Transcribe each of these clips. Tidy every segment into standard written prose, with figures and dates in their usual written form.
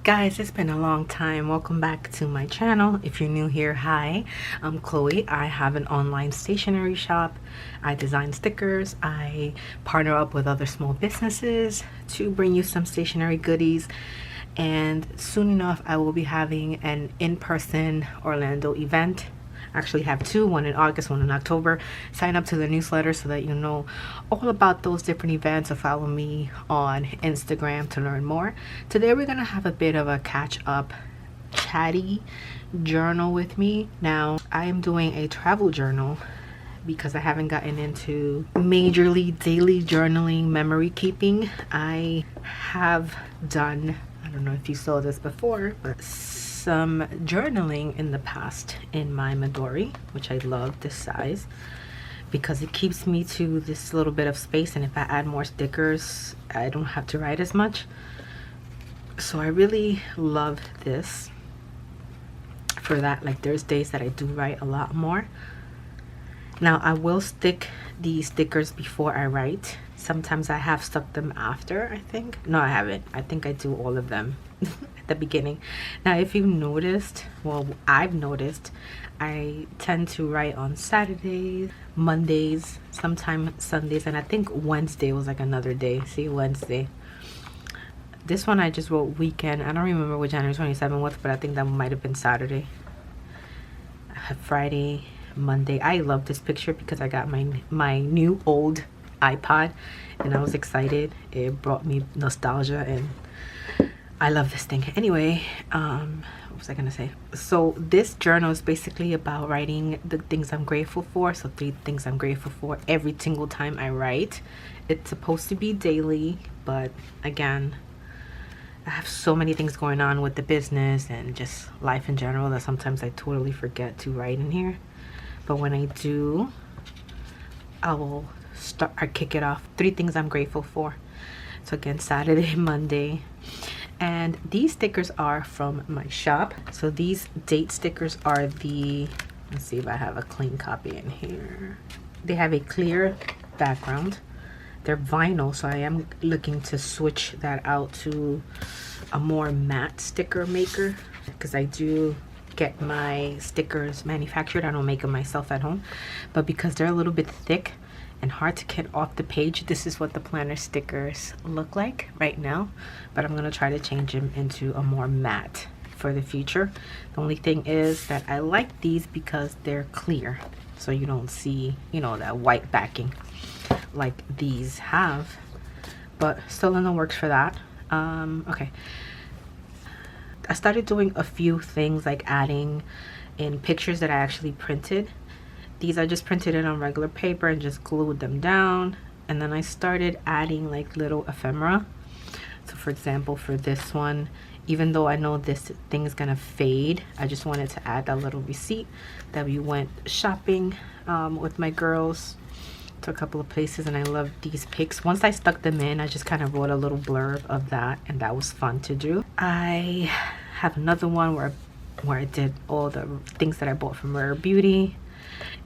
Guys, it's been a long time. Welcome back to my channel. If you're new here, hi, I'm Chloe. I have an online stationery shop. I design stickers. I partner up with other small businesses to bring you some stationery goodies. And soon enough, I will be having an in-person Orlando event. Actually have two, one in August, one in October. Sign up to the newsletter so that you know all about those different events, or follow me on Instagram to learn more. Today we're gonna have a bit of a catch up chatty journal with me. Now I am doing a travel journal because I haven't gotten into majorly daily journaling, memory keeping. I have done, I don't know if you saw this before, but some journaling in the past in my Midori, which I love this size because it keeps me to this little bit of space, and if I add more stickers I don't have to write as much. So I really love this for that. Like, there's days that I do write a lot more. Now I will stick these stickers before I write. Sometimes I have stuck them after, I think. No, I haven't. I think I do all of them at the beginning. Now if you've noticed, well, I've noticed, I tend to write on Saturdays, Mondays, sometimes Sundays, and I think Wednesday was like another day. See, Wednesday. This one I just wrote weekend. I don't remember what January 27th was, but I think that might have been Saturday. I have Friday, Monday. I love this picture because I got my new old iPod and I was excited. It brought me nostalgia and I love this thing. Anyway, what was I gonna say? So this journal is basically about writing the things I'm grateful for. So 3 things I'm grateful for every single time I write. It's supposed to be daily, but again, I have so many things going on with the business and just life in general that sometimes I totally forget to write in here. But when I do, I kick it off. 3 things I'm grateful for. So again, Saturday, Monday. And these stickers are from my shop. So these date stickers are the, let's see if I have a clean copy in here. They have a clear background. They're vinyl, so I am looking to switch that out to a more matte sticker maker because I do get my stickers manufactured. I don't make them myself at home, but because they're a little bit thick and hard to get off the page, this is what the planner stickers look like right now, but I'm going to try to change them into a more matte for the future. The only thing is that I like these because they're clear, so you don't see, you know, that white backing like these have, but still in the works for that. Okay, I started doing a few things like adding in pictures that I actually printed. These I just printed it on regular paper and just glued them down, and then I started adding like little ephemera. So for example, for this one, even though I know this thing is gonna fade, I just wanted to add a little receipt that we went shopping with my girls to a couple of places, and I love these pics. Once I stuck them in, I just kind of wrote a little blurb of that, and that was fun to do. I have another one where I did all the things that I bought from Rare Beauty.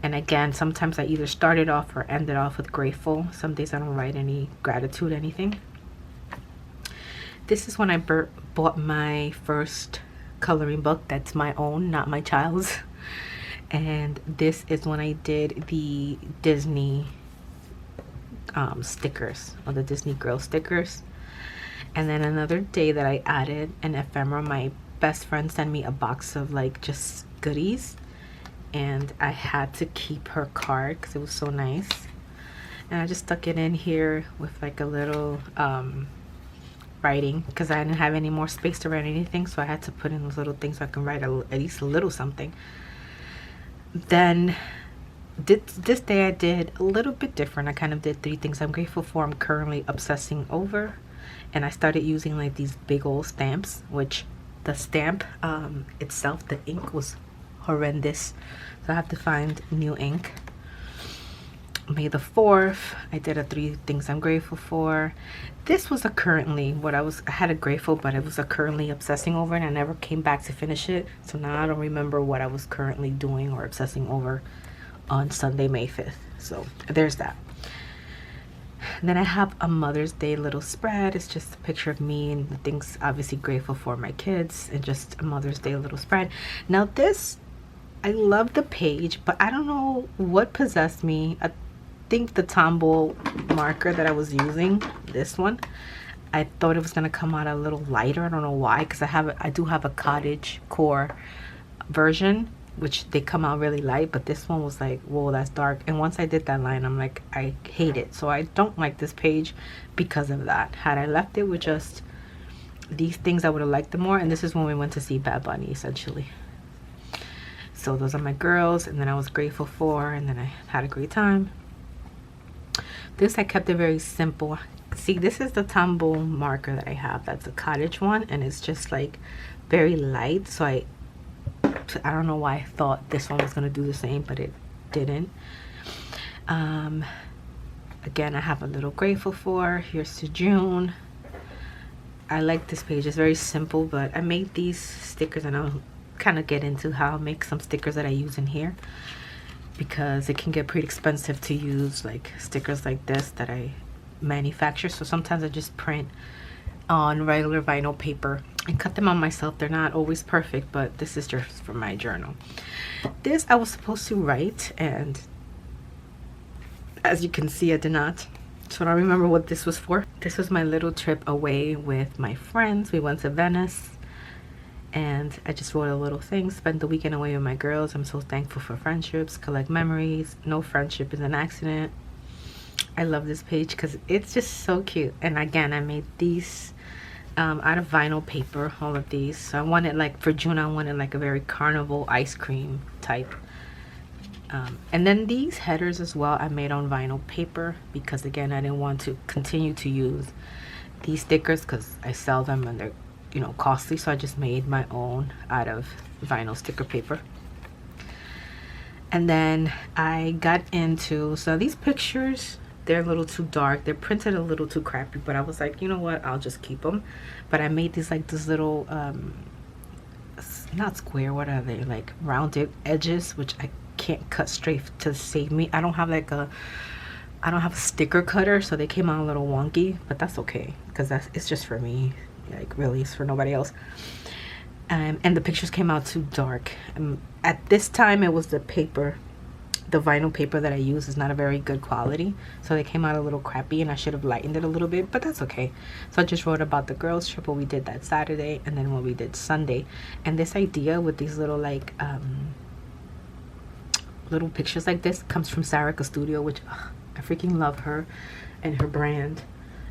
And again, sometimes I either started off or ended off with grateful. Some days I don't write any gratitude, anything. This is when I bought my first coloring book that's my own, not my child's. And this is when I did the Disney stickers, or the Disney girl stickers. And then another day that I added an ephemera, my best friend sent me a box of like just goodies, and I had to keep her card because it was so nice, and I just stuck it in here with like a little writing because I didn't have any more space to write anything, so I had to put in those little things so I can write at least a little something. Then this day I did a little bit different. I kind of did 3 things I'm grateful for I'm currently obsessing over, and I started using like these big old stamps, which the stamp itself, the ink was horrendous, so I have to find new ink. May the 4th, I did a 3 things I'm grateful for. This was a currently I had a grateful, but it was a currently obsessing over, and I never came back to finish it, so now I don't remember what I was currently doing or obsessing over on Sunday, May 5th. So there's that. then I have a Mother's Day little spread. It's just a picture of me and the things obviously grateful for my kids, and just a Mother's Day little spread. Now this, I love the page, but I don't know what possessed me. I think the Tombow marker that I was using, this one, I thought it was gonna come out a little lighter. I don't know why, because I do have a cottage core version, which they come out really light, but this one was like, whoa, that's dark. And once I did that line, I'm like, I hate it. So I don't like this page because of that. Had I left it with just these things, I would have liked them more. And this is when we went to see Bad Bunny, essentially. So those are my girls, and then I was grateful for, and then I had a great time. This, I kept it very simple. See, this is the Tombow marker that I have. That's a cottage one, and it's just like very light. So I don't know why I thought this one was going to do the same, but it didn't. Again, I have a little grateful for. Here's to June. I like this page. It's very simple, but I made these stickers, and I'll kind of get into how I make some stickers that I use in here, because it can get pretty expensive to use like stickers like this that I manufacture. So sometimes I just print on regular vinyl paper and cut them on myself. They're not always perfect, but this is just for my journal. This I was supposed to write, and as you can see, I did not. So I don't remember what this was for. This was my little trip away with my friends. We went to Venice, and I just wrote a little thing. Spent the weekend away with my girls. I'm so thankful for friendships, collect memories. No friendship is an accident. I love this page because it's just so cute. And again, I made these out of vinyl paper, all of these. So I wanted, like, for June, I wanted like a very carnival ice cream type. And then these headers as well, I made on vinyl paper because, again, I didn't want to continue to use these stickers because I sell them and they're, you know, costly. So I just made my own out of vinyl sticker paper. And then I got into, so these pictures, they're a little too dark. They're printed a little too crappy, but I was like, you know what, I'll just keep them. But I made these like this little not square, what are they, like rounded edges, which I can't cut straight to save me. I don't have a sticker cutter, so they came out a little wonky, but that's okay because it's just for me. Like, really, it's for nobody else. And the pictures came out too dark. At this time, it was the paper. The vinyl paper that I use is not a very good quality, so they came out a little crappy, and I should have lightened it a little bit, but that's okay. So I just wrote about the girls trip, what we did that Saturday, and then what we did Sunday. And this idea with these little like little pictures like this comes from Sarika Studio, which I freaking love her and her brand.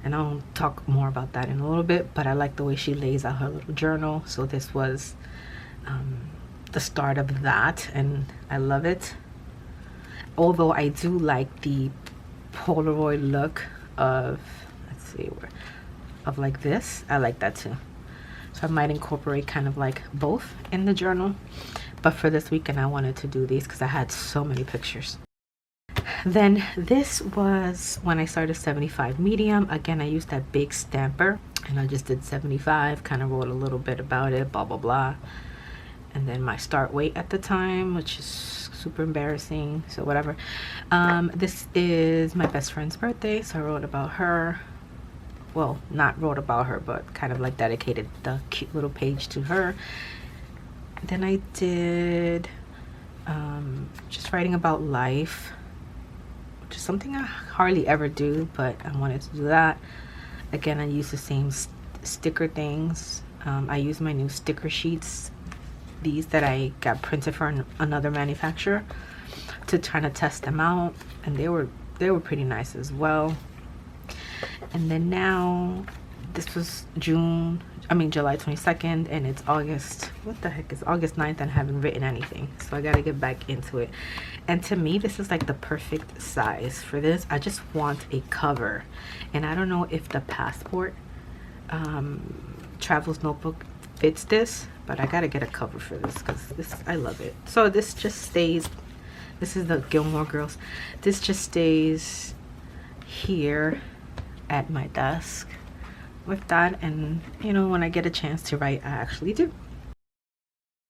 And I'll talk more about that in a little bit, but I like the way she lays out her little journal. So this was the start of that, and I love it. Although I do like the Polaroid look of, let's see, of like this. I like that too. So I might incorporate kind of like both in the journal. But for this weekend, I wanted to do these because I had so many pictures. Then this was when I started 75 medium. Again, I used that big stamper, and I just did 75, kind of wrote a little bit about it, blah, blah, blah. And then my start weight at the time, which is super embarrassing, so whatever. This is my best friend's birthday, so I wrote about her. Well, not wrote about her, but kind of like dedicated the cute little page to her. Then I did just writing about life, which is something I hardly ever do, but I wanted to do that. Again, I use the same sticker things. I use my new sticker sheets, these that I got printed for another manufacturer, to try to test them out, and they were pretty nice as well. And then now, this was July 22nd, and it's August, what the heck, is August 9th, and I haven't written anything, so I gotta get back into it. And to me, this is like the perfect size for this. I just want a cover, and I don't know if the Passport Travels Notebook fits this, but I gotta get a cover for this because I love it. So this just stays, this is the Gilmore Girls, this just stays here at my desk with that, and you know, when I get a chance to write, I actually do.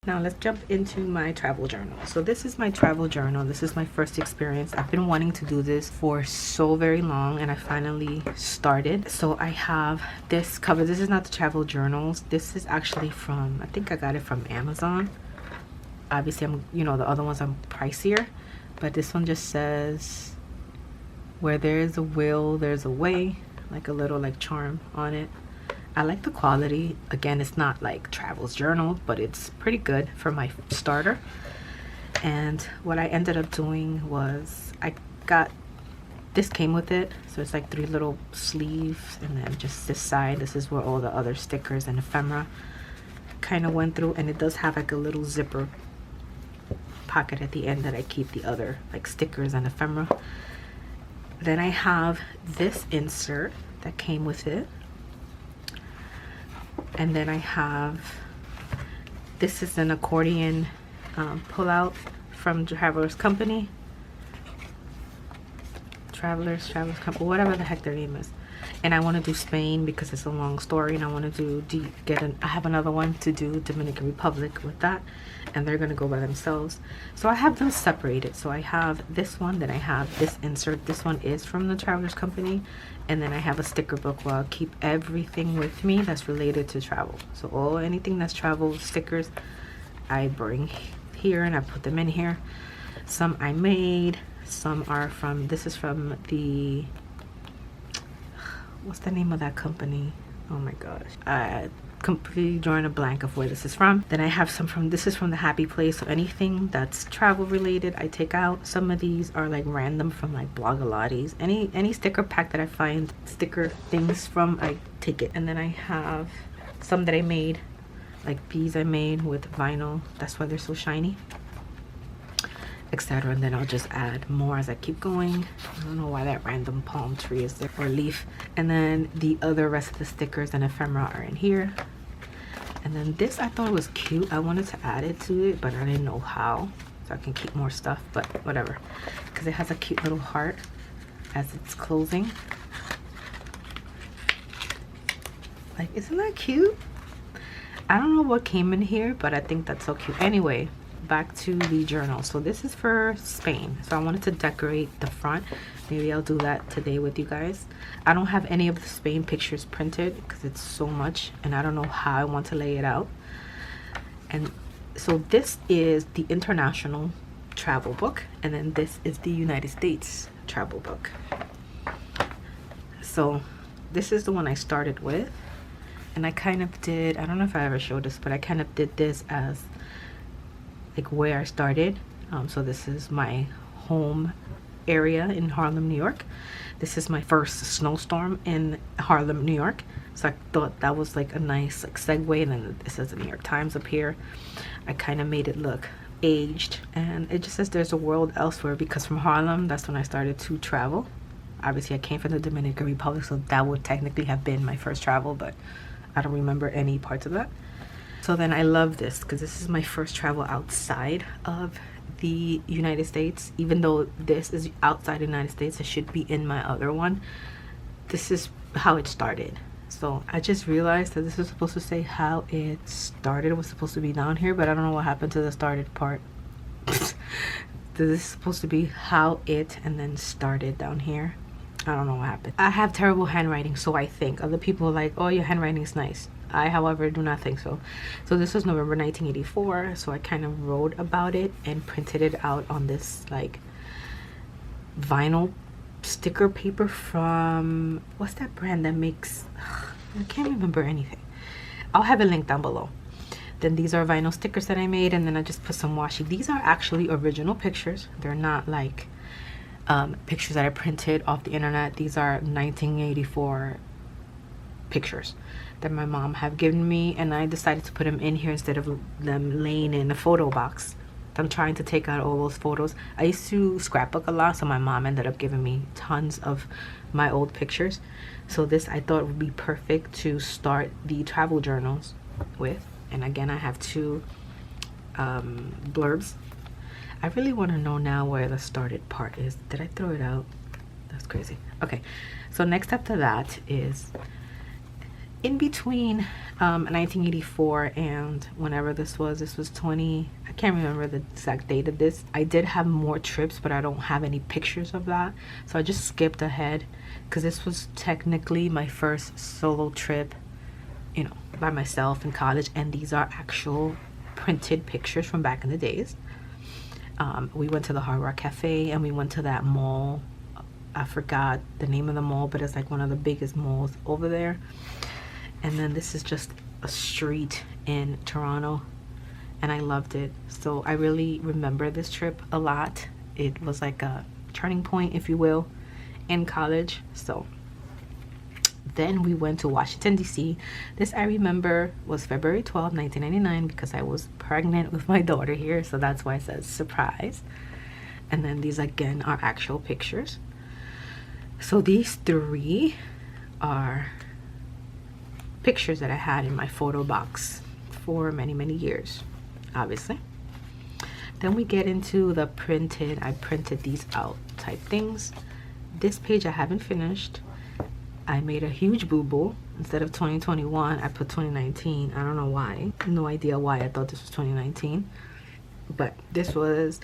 Now let's jump into my travel journal. So this is my travel journal. This is my first experience. I've been wanting to do this for so very long, and I finally started. So I have this cover. This is not the travel journals. This is actually from, I think I got it from Amazon. Obviously, the other ones are pricier, but this one just says, where there is a will, there's a way, like a little like charm on it. I like the quality. Again, it's not like Travel's journal, but it's pretty good for my starter. And what I ended up doing was this came with it. So it's like 3 little sleeves, and then just this side, this is where all the other stickers and ephemera kind of went through. And it does have like a little zipper pocket at the end that I keep the other like stickers and ephemera. Then I have this insert that came with it. And then I have, this is an accordion pull-out from Travelers Company. Travelers Company, whatever the heck their name is. And I want to do Spain because it's a long story, and I want to I have another one to do Dominican Republic with that, and they're going to go by themselves. So I have them separated. So I have this one, then I have this insert. This one is from the Travelers Company, and then I have a sticker book where I'll keep everything with me that's related to travel. So anything that's travel stickers I bring here, and I put them in here. Some I made, some are from, this is from the, what's the name of that company? Oh my gosh, I completely drawing a blank of where this is from. Then I have some from, this is from the Happy Place. So anything that's travel related I take out. Some of these are like random from like Blogilates. Any sticker pack that I find sticker things from, I take it. And then I have some that I made, like these I made with vinyl, that's why they're so shiny, etc. And then I'll just add more as I keep going. I don't know why that random palm tree is there, or leaf. And then the other rest of the stickers and ephemera are in here. And then this I thought was cute. I wanted to add it to it, but I didn't know how, so I can keep more stuff, but whatever, because it has a cute little heart as it's closing. Like, isn't that cute? I don't know what came in here, but I think that's so cute. Anyway, back to the journal. So this is for Spain, so I wanted to decorate the front. Maybe I'll do that today with you guys. I don't have any of the Spain pictures printed because it's so much, and I don't know how I want to lay it out. And so this is the international travel book, and then this is the United States travel book. So this is the one I started with, and I kind of did, I don't know if I ever showed this, but I kind of did this as like where I started. So this is my home area in Harlem, New York. This is my first snowstorm in Harlem, New York. So I thought that was like a nice like segue. And then it says the New York Times up here. I kind of made it look aged, and it just says there's a world elsewhere, because from Harlem, that's when I started to travel. Obviously I came from the Dominican Republic, so that would technically have been my first travel, but I don't remember any parts of that. So then I love this because this is my first travel outside of the United States. Even though this is outside the United States, it should be in my other one. This is how it started. So I just realized that this was supposed to say how it started. It was supposed to be down here, but I don't know what happened to the started part. This is supposed to be how it and then started down here. I don't know what happened. I have terrible handwriting, so I think. Other people are like, oh, your handwriting is nice. I, however, do not think so. So this was November 1984, so I kind of wrote about it and printed it out on this like vinyl sticker paper from, what's that brand that makes, I can't remember anything. I'll have a link down below. Then these are vinyl stickers that I made, and then I just put some washi. These are actually original pictures. They're not like pictures that I printed off the internet. These are 1984 pictures that my mom have given me, and I decided to put them in here instead of them laying in a photo box. I'm trying to take out all those photos. I used to scrapbook a lot, so my mom ended up giving me tons of my old pictures. So this I thought would be perfect to start the travel journals with. And again, I have 2 blurbs. I really want to know now where the started part is. Did I throw it out? That's crazy. Okay, so next after that is in between 1984 and whenever this was 20, I can't remember the exact date of this. I did have more trips, but I don't have any pictures of that, so I just skipped ahead because this was technically my first solo trip, you know, by myself in college, and these are actual printed pictures from back in the days. We went to the Hard Rock Cafe and we went to that mall. I forgot the name of the mall, but it's like one of the biggest malls over there. And then this is just a street in Toronto, and I loved it. So I really remember this trip a lot. It was like a turning point, if you will, in college. So then we went to Washington, D.C. This I remember was February 12, 1999, because I was pregnant with my daughter here, so that's why it says surprise. And then these again are actual pictures. So these three are pictures that I had in my photo box for many years, obviously. Then we get into the printed, I printed these out type things. This page I haven't finished. I made a huge boo-boo. Instead of 2021, I put 2019. I don't know why. No idea why I thought this was 2019. But this was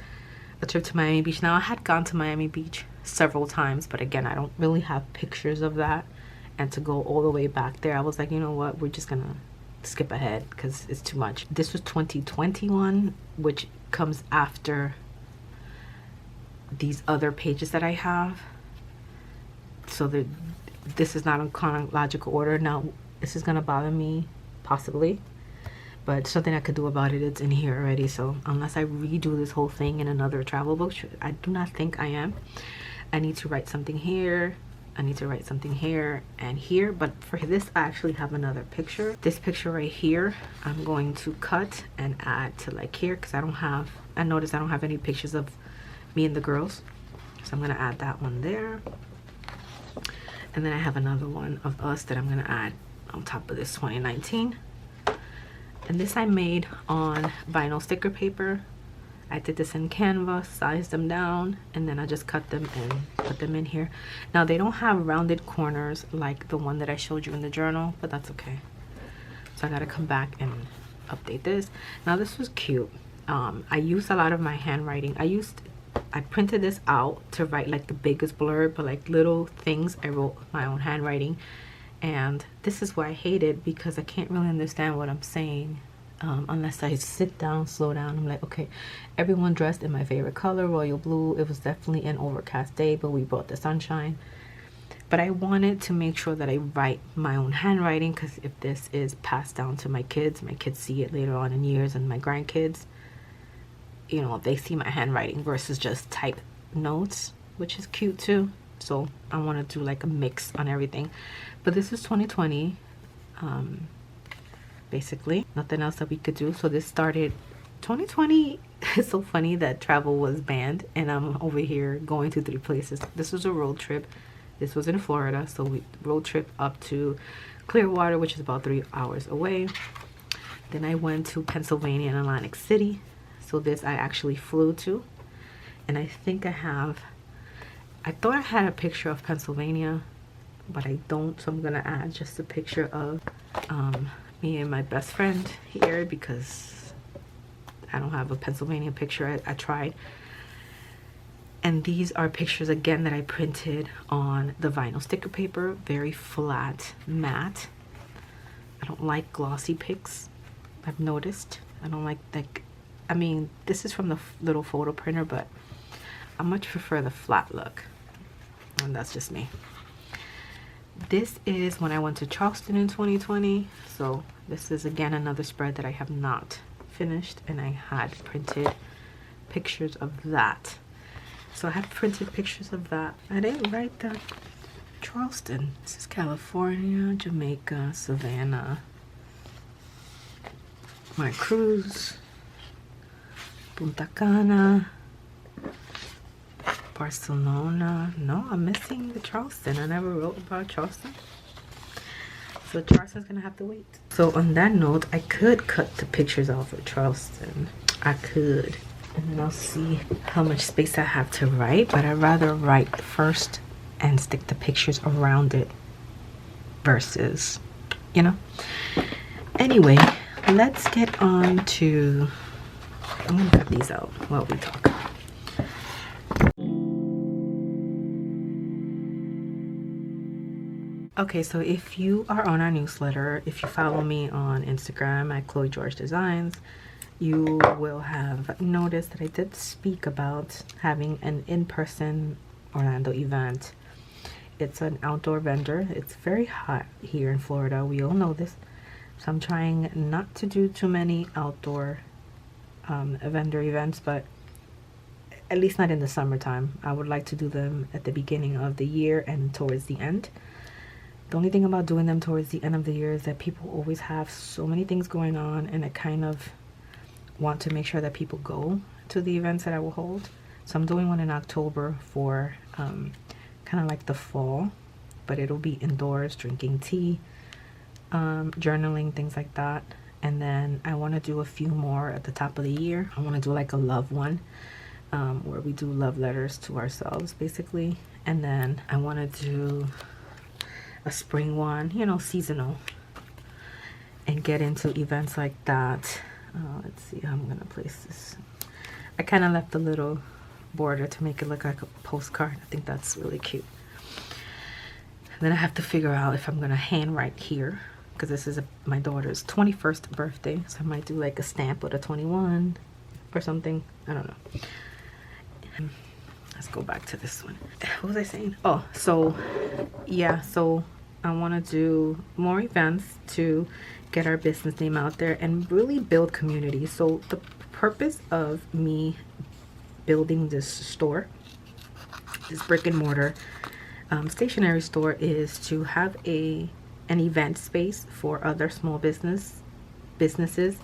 a trip to Miami Beach. Now, I had gone to Miami Beach several times, but again, I don't really have pictures of that. And to go all the way back there, I was like, you know what? We're just gonna skip ahead because it's too much. This was 2021, which comes after these other pages that I have. So this is not in chronological order. Now, this is gonna bother me, possibly, but something I could do about it, it's in here already. So unless I redo this whole thing in another travel book, I do not think I am. I need to write something here. I need to write something here and here, but for this I actually have another picture. This picture right here I'm going to cut and add to like here, because I noticed I don't have any pictures of me and the girls, so I'm gonna add that one there. And then I have another one of us that I'm gonna add on top of this 2019. And this I made on vinyl sticker paper. I did this in Canva, sized them down, and then I just cut them and put them in here. Now, they don't have rounded corners like the one that I showed you in the journal, but that's okay. So I gotta come back and update this. Now, this was cute. I used a lot of my handwriting. I printed this out to write like the biggest blurb, but like little things I wrote with my own handwriting. And this is why I hate it, because I can't really understand what I'm saying. Unless I sit down, slow down. I'm like, okay, everyone dressed in my favorite color, royal blue. It was definitely an overcast day, but we brought the sunshine. But I wanted to make sure that I write my own handwriting, because if this is passed down to my kids see it later on in years, and my grandkids, you know, they see my handwriting versus just type notes, which is cute too. So I want to do like a mix on everything. But this is 2020. Basically nothing else that we could do. So this started 2020. It's so funny that travel was banned and I'm over here going to 3 places. This was a road trip. This was in Florida, so we road trip up to Clearwater, which is about 3 hours away. Then I went to Pennsylvania and Atlantic City. So this I actually flew to, and I think I thought I had a picture of Pennsylvania, but I don't, so I'm gonna add just a picture of me and my best friend here, because I don't have a Pennsylvania picture. I tried. And these are pictures again that I printed on the vinyl sticker paper, very flat, matte. I don't like glossy pics, I've noticed. I don't like I mean, this is from the little photo printer, but I much prefer the flat look, and that's just me. This is when I went to Charleston in 2020. So this is again another spread that I have not finished, and I had printed pictures of that. So I had printed pictures of that. I didn't write that Charleston. This is California, Jamaica, Savannah, my cruise, Punta Cana, Barcelona. No, I'm missing the Charleston. I never wrote about Charleston. So Charleston's gonna have to wait. So on that note, I could cut the pictures off of Charleston. I could. And then I'll see how much space I have to write. But I'd rather write first and stick the pictures around it versus you know. Anyway, let's get on to, I'm gonna cut these out while we talk. Okay, so if you are on our newsletter, if you follow me on Instagram at Chloe George Designs, you will have noticed that I did speak about having an in-person Orlando event. It's an outdoor vendor. It's very hot here in Florida. We all know this. So I'm trying not to do too many outdoor vendor events, but at least not in the summertime. I would like to do them at the beginning of the year and towards the end. The only thing about doing them towards the end of the year is that people always have so many things going on, and I kind of want to make sure that people go to the events that I will hold. So I'm doing one in October for kind of like the fall, but it'll be indoors, drinking tea, journaling, things like that. And then I want to do a few more at the top of the year. I want to do like a love one, where we do love letters to ourselves basically. And then I want to do a spring one, you know, seasonal, and get into events like that. Let's see how I'm gonna place this. I kind of left a little border to make it look like a postcard. I think that's really cute. And then I have to figure out if I'm gonna handwrite here, because this is my daughter's 21st birthday, so I might do like a stamp with a 21 or something. I don't know. Let's go back to this one. What was I saying? Oh, so yeah, so I want to do more events to get our business name out there and really build community. So the purpose of me building this store, this brick and mortar stationery store, is to have an event space for other small businesses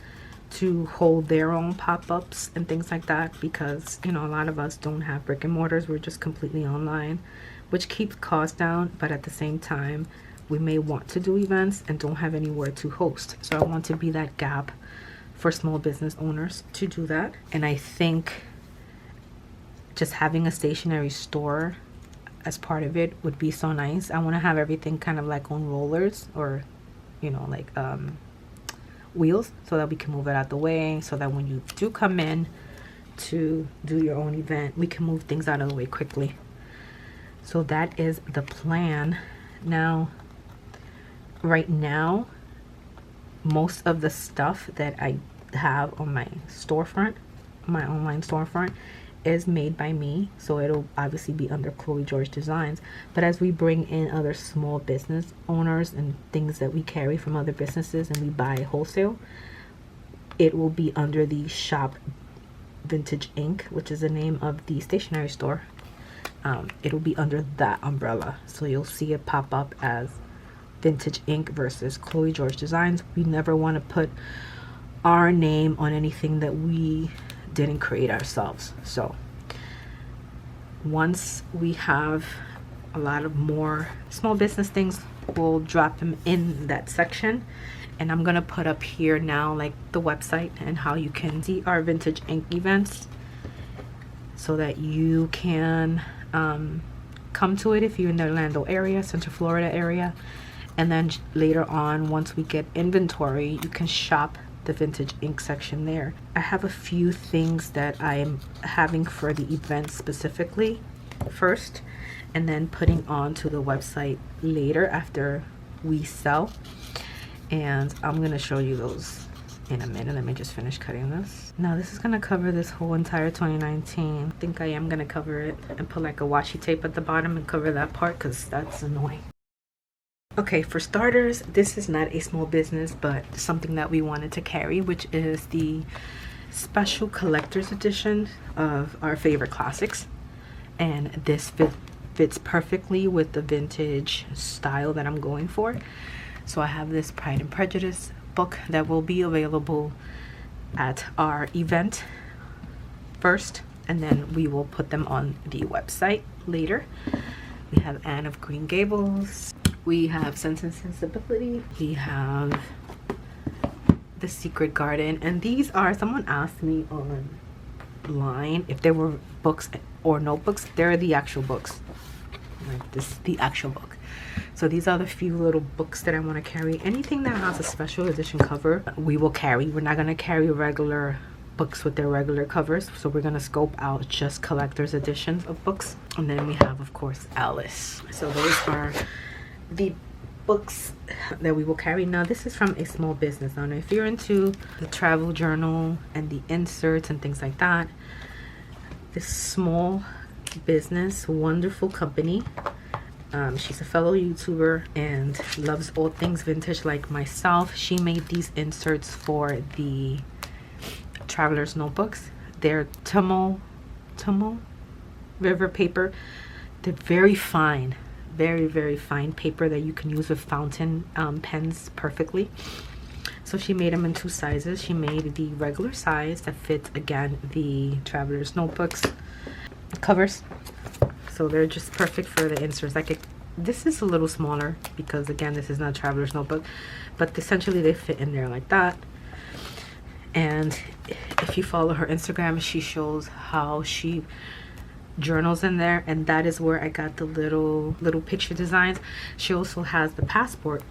to hold their own pop-ups and things like that, because you know, a lot of us don't have brick and mortars. We're just completely online, which keeps costs down, but at the same time we may want to do events and don't have anywhere to host. So I want to be that gap for small business owners to do that. And I think just having a stationery store as part of it would be so nice. I want to have everything kind of like on rollers, or you know, like wheels, so that we can move it out the way, so that when you do come in to do your own event, we can move things out of the way quickly. So that is the plan. Now, right now, most of the stuff that I have on my storefront, my online storefront, is made by me, so it'll obviously be under Chloe George Designs. But as we bring in other small business owners and things that we carry from other businesses and we buy wholesale, it will be under the shop Vintage Ink, which is the name of the stationery store. It'll be under that umbrella, so you'll see it pop up as Vintage Ink versus Chloe George Designs. We never want to put our name on anything that we didn't create ourselves. So once we have a lot of more small business things, we'll drop them in that section. And I'm gonna put up here now like the website and how you can see our Vintage Ink events, so that you can come to it if you're in the Orlando area, Central Florida area. And then later on, once we get inventory, you can shop the Vintage Ink section there. I have a few things that I'm having for the event specifically first, and then putting onto the website later after we sell. And I'm going to show you those in a minute. Let me just finish cutting this. Now this is going to cover this whole entire 2019. I think I am going to cover it and put like a washi tape at the bottom and cover that part, because that's annoying. Okay, for starters, this is not a small business, but something that we wanted to carry, which is the special collector's edition of our favorite classics. And this fits perfectly with the vintage style that I'm going for. So I have this Pride and Prejudice book that will be available at our event first, and then we will put them on the website later. We have Anne of Green Gables. We have Sense and Sensibility. We have The Secret Garden. And these are, someone asked me online if there were books or notebooks. They're the actual books. Like this, the actual book. So these are the few little books that I want to carry. Anything that has a special edition cover, we will carry. We're not going to carry regular books with their regular covers, so we're going to scope out just collector's editions of books. And then we have, of course, Alice. So those are the books that we will carry. Now this is from a small business owner. If you're into the travel journal and the inserts and things like that, this small business, wonderful company. She's a fellow YouTuber and loves all things vintage like myself. She made these inserts for the traveler's notebooks. They're Tomo River paper. They're very fine, very fine paper that you can use with fountain pens perfectly. So she made them in 2 sizes. She made the regular size that fits, again, the traveler's notebooks covers. So they're just perfect for the inserts. This is a little smaller because, again, this is not a traveler's notebook, but essentially they fit in there like that. And if you follow her Instagram, she shows how she journals in there, and that is where I got the little picture designs. She also has the passport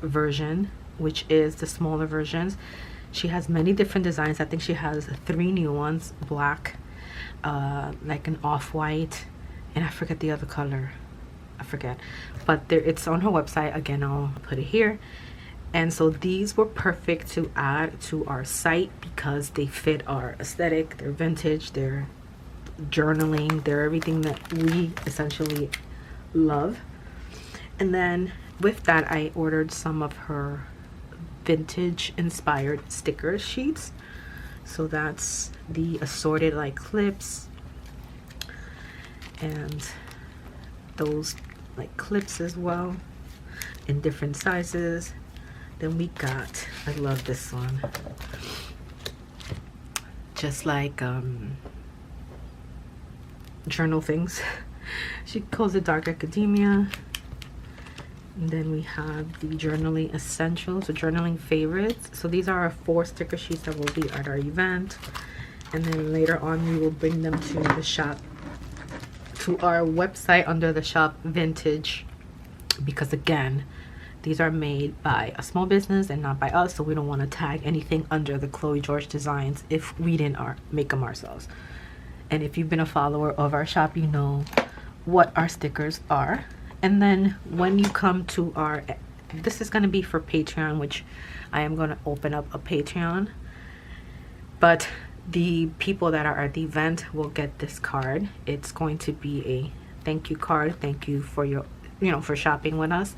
version, which is the smaller versions. She has many different designs. I think she has 3 new ones, black, like an off-white, and I forget the other color. I forget, but it's on her website. Again, I'll put it here. And so these were perfect to add to our site because they fit our aesthetic. They're vintage, they're journaling, they're everything that we essentially love. And then with that, I ordered some of her vintage inspired sticker sheets. So that's the assorted like clips and those like clips as well in different sizes. Then we got, I love this one, just like journal things. She calls it Dark Academia. And then we have the journaling essentials, the journaling favorites. So these are our 4 sticker sheets that will be at our event. And then later on we will bring them to the shop, to our website under the shop vintage, because again, these are made by a small business and not by us, so we don't want to tag anything under the Chloe George designs if we didn't make them ourselves. And if you've been a follower of our shop, you know what our stickers are. And then when you come to our, this is going to be for Patreon, which I am going to open up a Patreon, but the people that are at the event will get this card. It's going to be a thank you card. Thank you for your, for shopping with us.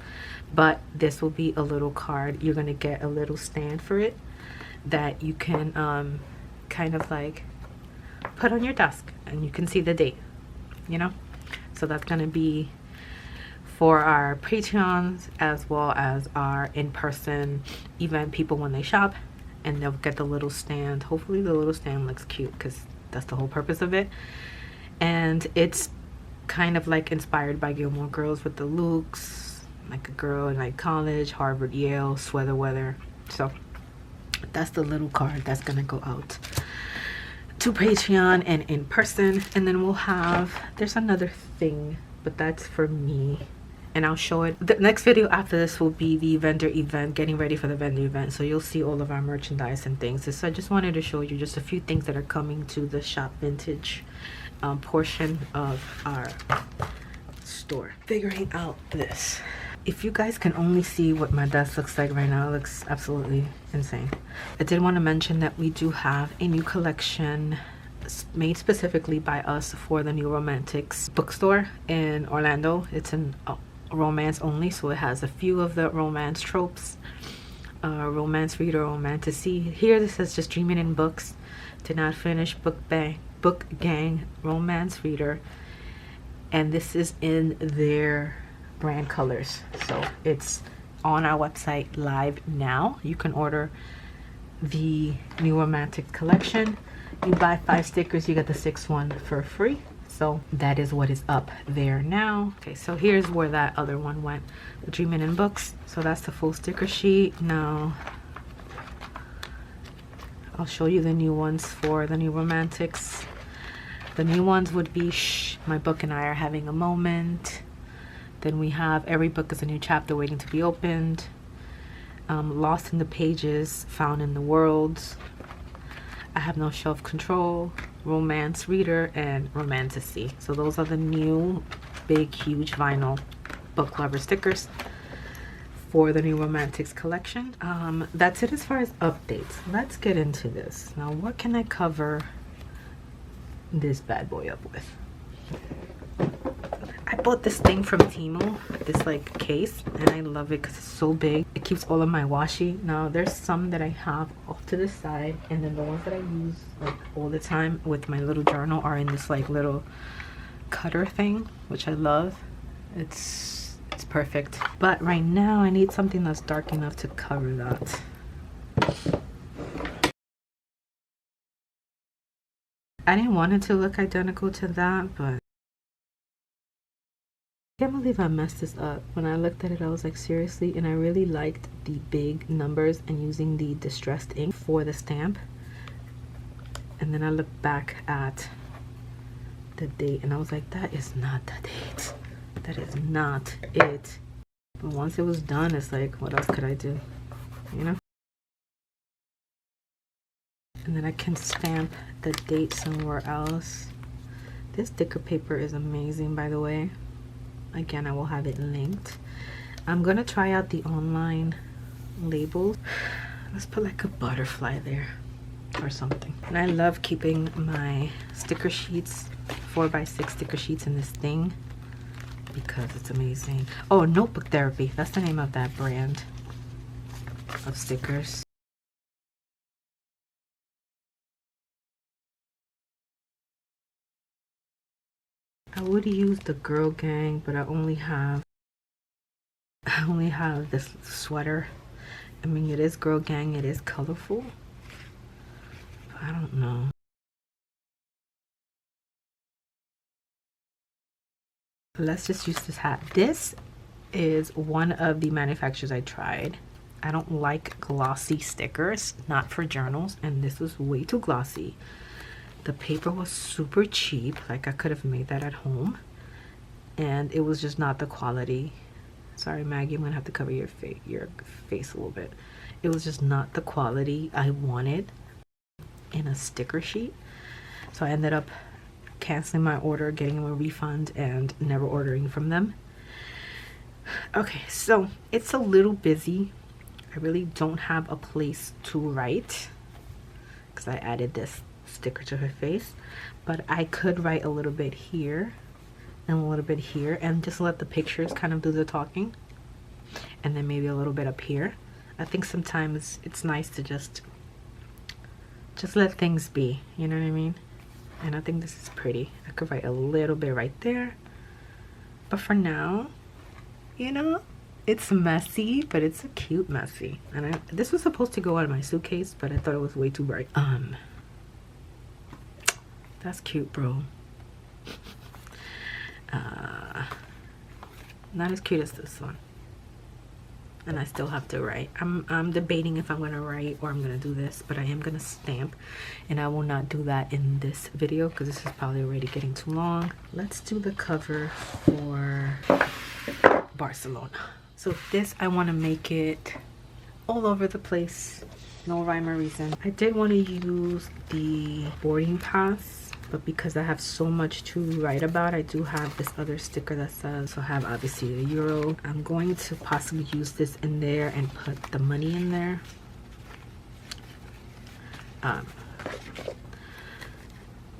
But this will be a little card. You're going to get a little stand for it that you can kind of like put on your desk, and you can see the date, So that's going to be for our Patreons as well as our in-person event people when they shop, and they'll get the little stand. Hopefully the little stand looks cute because that's the whole purpose of it. And it's kind of like inspired by Gilmore Girls with the looks, like a girl in like college, Harvard, Yale, sweater weather. So that's the little card that's gonna go out to Patreon and in person. And then we'll have, there's another thing, but that's for me, and I'll show it. The next video after this will be the vendor event, getting ready for the vendor event. So you'll see all of our merchandise and things. So I just wanted to show you just a few things that are coming to the shop vintage portion of our store. Figuring out this. If you guys can only see what my desk looks like right now, it looks absolutely insane. I did want to mention that we do have a new collection made specifically by us for the New Romantics bookstore in Orlando. It's in romance only, so it has a few of the romance tropes, romance reader, romantasy. Here this says just dreaming in books, did not finish, book gang, romance reader, and this is in their brand colors. So it's on our website live now. You can order the New Romantic collection. You buy 5 stickers, you get the 6th one for free. So that is what is up there now. Okay, so here's where that other one went, the Dreaming in Books. So that's the full sticker sheet. Now I'll show you the new ones for the New Romantics. The new ones would be Shh, My Book and I Are Having a Moment. Then we have Every Book is a New Chapter Waiting to be Opened, Lost in the Pages, Found in the Worlds, I Have No Self Control, Romance Reader, and Romanticy. So those are the new big huge vinyl book lover stickers for the new Romantics collection. That's it as far as updates. Let's get into this. Now, what can I cover this bad boy up with? I bought this thing from Temu, this like case, and I love it because it's so big. It keeps all of my washi. Now there's some that I have off to the side, and then the ones that I use like all the time with my little journal are in this like little cutter thing, which I love. It's perfect. But right now I need something that's dark enough to cover that. I didn't want it to look identical to that, but I can't believe I messed this up. When I looked at it, I was like, seriously? And I really liked the big numbers and using the distressed ink for the stamp. And then I looked back at the date and I was like, that is not the date. That is not it. But once it was done, it's like, what else could I do? You know? And then I can stamp the date somewhere else. This sticker paper is amazing, by the way. Again, I will have it linked. I'm gonna try out the online labels. Let's put like a butterfly there or something. And I love keeping my sticker sheets, 4x6 sticker sheets in this thing because it's amazing. Oh, Notebook Therapy. That's the name of that brand of stickers. I would use the Girl Gang, but I only have this sweater. I mean, it is Girl Gang, it is colorful, but I don't know. Let's just use this hat. This is one of the manufacturers I tried. I don't like glossy stickers, not for journals, and this was way too glossy. The paper was super cheap, like I could have made that at home, and it was just not the quality. Sorry, Maggie, I'm gonna have to cover your face a little bit. It was just not the quality I wanted in a sticker sheet. So I ended up canceling my order, getting a refund, and never ordering from them. Okay, so it's a little busy. I really don't have a place to write because I added this sticker to her face, but I could write a little bit here and a little bit here and just let the pictures kind of do the talking, and then maybe a little bit up here. I think sometimes it's nice to just let things be, you know what I mean? And I think this is pretty. I could write a little bit right there, but for now, you know, it's messy, but it's a cute messy. And this was supposed to go on my suitcase, but I thought it was way too bright. That's cute, bro. Not as cute as this one. And I still have to write. I'm debating if I'm gonna write or I'm gonna do this, but I am gonna stamp, and I will not do that in this video because this is probably already getting too long. Let's do the cover for Barcelona. So this, I want to make it all over the place, no rhyme or reason. I did want to use the boarding pass, but because I have so much to write about, I do have this other sticker that says, so I have obviously the euro. I'm going to possibly use this in there and put the money in there.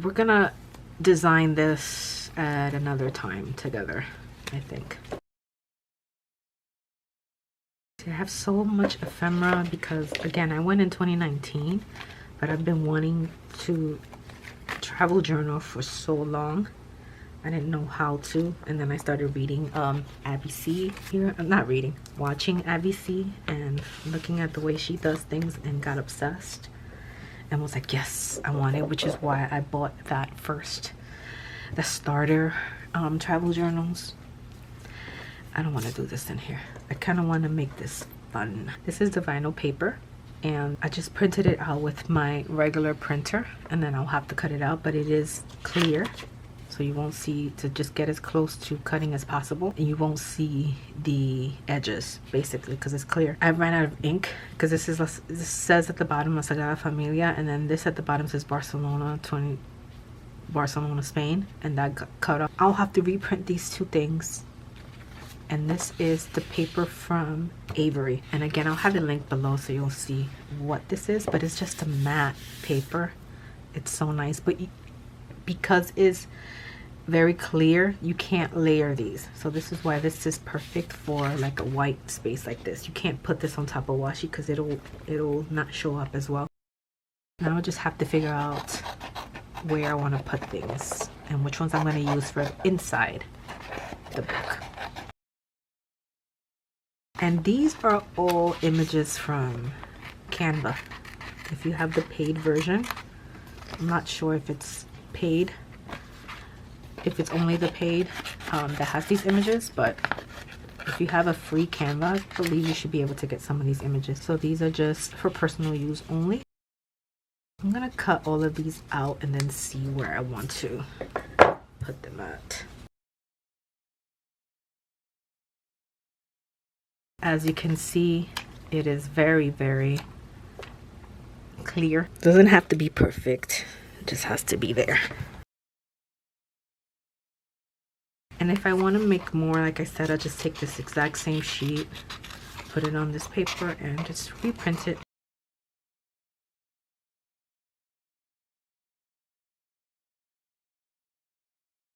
We're gonna design this at another time together, I think. I have so much ephemera because, again, I went in 2019, but I've been wanting to travel journal for so long. I didn't know how to, and then I started reading Abby C here. I'm not reading, watching Abby C and looking at the way she does things and got obsessed and was like, yes, I want it, which is why I bought that first, the starter travel journals. I don't want to do this in here. I kind of want to make this fun. This is the vinyl paper, and I just printed it out with my regular printer, and then I'll have to cut it out, but it is clear, so you won't see, to just get as close to cutting as possible, and you won't see the edges basically because it's clear. I ran out of ink because this says at the bottom La Sagrada Familia, and then this at the bottom says Barcelona, Spain, and that got cut off. I'll have to reprint these two things. And this is the paper from Avery, and again I'll have it linked below so you'll see what this is, but it's just a matte paper. It's so nice, but because it's very clear, you can't layer these, so this is why this is perfect for like a white space like this. You can't put this on top of washi because it'll not show up as well. Now I just have to figure out where I want to put things and which ones I'm going to use for inside the book. And these are all images from Canva. If you have the paid version, I'm not sure if it's paid, if it's only the paid that has these images, but if you have a free Canva, I believe you should be able to get some of these images. So these are just for personal use only. I'm gonna cut all of these out and then see where I want to put them at. As you can see, it is very, very clear. Doesn't have to be perfect, it just has to be there. And if I want to make more, like I said, I'll just take this exact same sheet, put it on this paper, and just reprint it.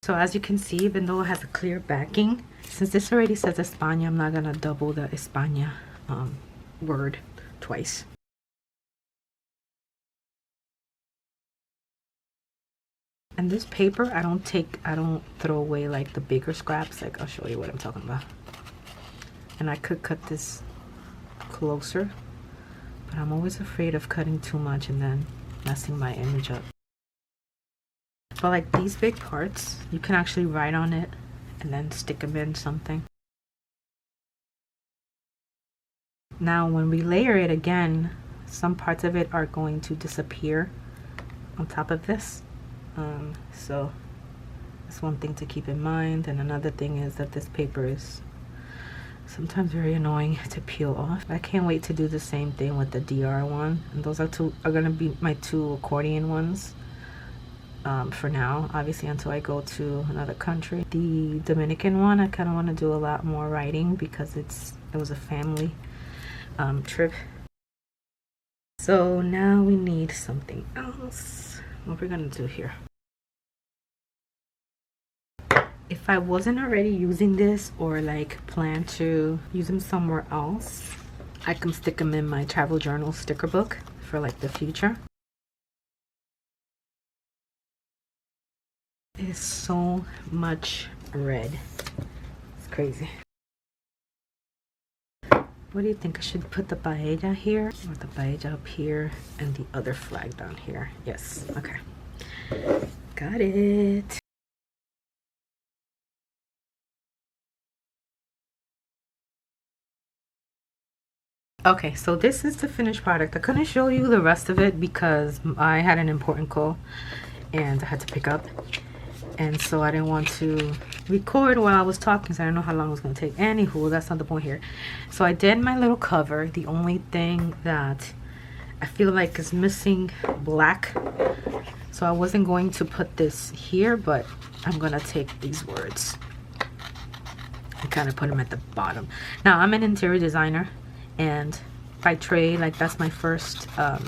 So as you can see, even though it has a clear backing, since this already says España, I'm not gonna double the España word twice. And this paper, I don't throw away like the bigger scraps. Like, I'll show you what I'm talking about. And I could cut this closer, but I'm always afraid of cutting too much and then messing my image up. But like these big parts, you can actually write on it and then stick them in something. Now when we layer it again, some parts of it are going to disappear on top of this. So that's one thing to keep in mind. And another thing is that this paper is sometimes very annoying to peel off. I can't wait to do the same thing with the DR one. And those are gonna be my two accordion ones. For now, obviously, until I go to another country. The Dominican one, I kind of want to do a lot more writing because it was a family trip. So now we need something else. What we're gonna do here? If I wasn't already using this or like plan to use them somewhere else, I can stick them in my travel journal sticker book for like the future. There's so much red. It's crazy. What do you think? I should put the paella here or the paella up here and the other flag down here? Yes. Okay. Got it. Okay, so this is the finished product. I couldn't show you the rest of it because I had an important call and I had to pick up. And so I didn't want to record while I was talking, so I don't know how long it was going to take. Anywho, that's not the point here. So I did my little cover. The only thing that I feel like is missing, black. So I wasn't going to put this here, but I'm going to take these words and kind of put them at the bottom. Now, I'm an interior designer, and by trade, like that's my first, I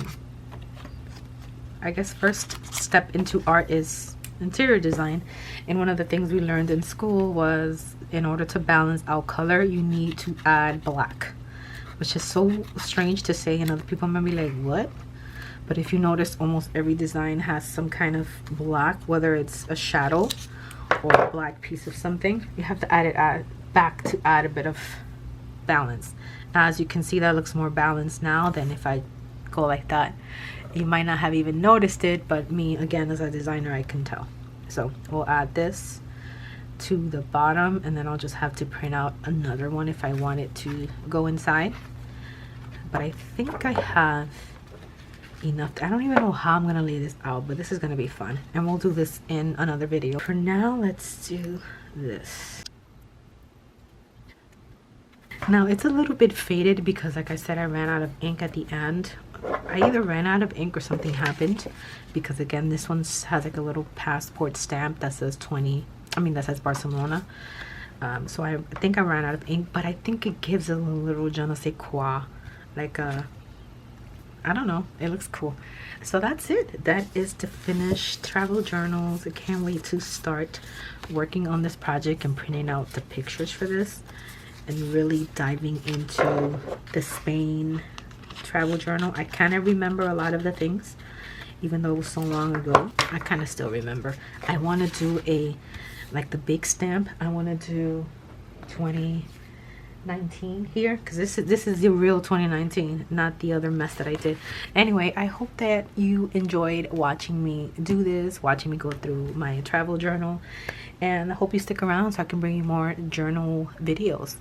guess, first step into art is interior design. And one of the things we learned in school was in order to balance out color, you need to add black, which is so strange to say, and other people might be like, what? But if you notice, almost every design has some kind of black, whether it's a shadow or a black piece of something. You have to add it back to add a bit of balance. Now, as you can see, that looks more balanced now than if I go like that. You might not have even noticed it, but me, again, as a designer, I can tell. So we'll add this to the bottom, and then I'll just have to print out another one if I want it to go inside. But I think I have enough. I don't even know how I'm gonna lay this out, but this is gonna be fun, and we'll do this in another video. For now, let's do this. Now it's a little bit faded because, like I said, I ran out of ink at the end. I either ran out of ink or something happened, because again, this one has like a little passport stamp that says that says Barcelona. So I think I ran out of ink, but I think it gives a little je ne sais quoi, like a, I don't know, it looks cool. So that's it. That is the finished travel journals. I can't wait to start working on this project and printing out the pictures for this and really diving into the Spain travel journal. I kind of remember a lot of the things, even though it was so long ago. I kind of still remember. I want to do like the big stamp. I want to do 2019 here, because this is the real 2019, not the other mess that I did. Anyway, I hope that you enjoyed watching me do this, watching me go through my travel journal, and I hope you stick around so I can bring you more journal videos.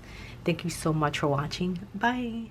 Thank you so much for watching. Bye.